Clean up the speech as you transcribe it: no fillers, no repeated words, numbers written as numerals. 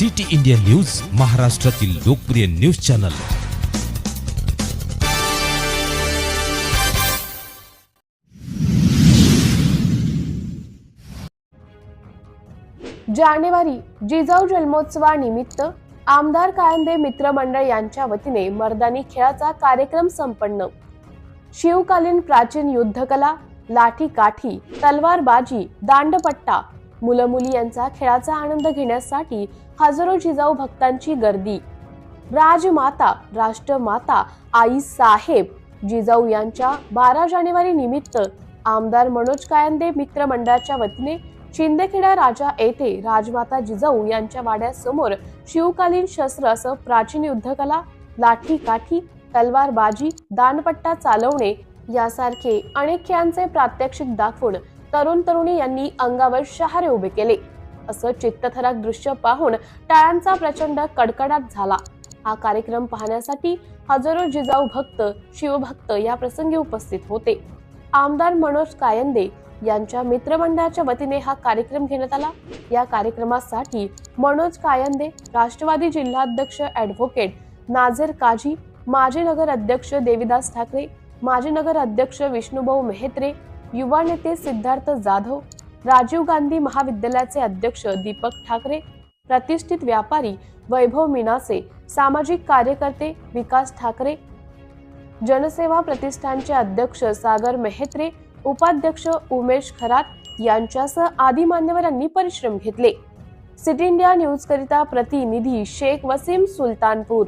City India news, महाराष्ट्रातील लोकप्रिय news channel. जानेवारी जिजाऊ जन्मोत्सवानिमित्त आमदार कायंदे मित्रमंडळ यांच्या वतीने मर्दानी खेळाचा कार्यक्रम संपन्न। शिवकालीन प्राचीन युद्धकला, लाठी काठी, तलवारबाजी, दांडपट्टा, मुलं-मुली यांचा खेळाचा आनंद घेण्यासाठी हजारो जिजाऊ भक्तांची गर्दी। राजमाता, राष्ट्रमाता आई साहेब जिजाऊ यांच्या 12 जानेवारी निमित्त आमदार मनोज कायंदे मित्रमंडळाच्या वतीने शिंदखेडा राजा येथे राजमाता जिजाऊ यांच्या वाड्यासमोर शिवकालीन शस्त्र असं प्राचीन युद्धकला, लाठी काठी, तलवारबाजी, दांडपट्टा चालवणे यासारखे अनेक खेळांचे प्रात्यक्षिक दाखवून तरुण तरुणी यांनी अंगावर शहारे उभे केले। असं चित्तथरारक दृश्य पाहून टाळ्यांचा प्रचंड कडकडाट झाला। हा कार्यक्रम पाहण्यासाठी हजारो जिजाऊ भक्त, शिवभक्त या प्रसंगी उपस्थित होते। आमदार मनोज कायंदे यांच्या मित्रमंडळाच्या वतीने हा कार्यक्रम घेण्यात आला। या कार्यक्रमासाठी मनोज कायंदे, राष्ट्रवादी जिल्हाध्यक्ष ॲडव्होकेट नाझर काझी, माजी नगर अध्यक्ष देविदास ठाकरे, माजी नगर अध्यक्ष विष्णुभाऊ मेहत्रे, युवा नेते सिद्धार्थ जाधव, राजीव गांधी महाविद्यालयाचे अध्यक्ष दीपक ठाकरे, प्रतिष्ठित व्यापारी वैभव मिनासे, सामाजिक कार्यकर्ते विकास ठाकरे, जनसेवा प्रतिष्ठानचे अध्यक्ष सागर मेहत्रे, उपाध्यक्ष उमेश खरात यांच्यासह आदी मान्यवरांनी परिश्रम घेतले। सिटी इंडिया न्यूज करिता प्रतिनिधी शेख वसीम सुलतानपूर।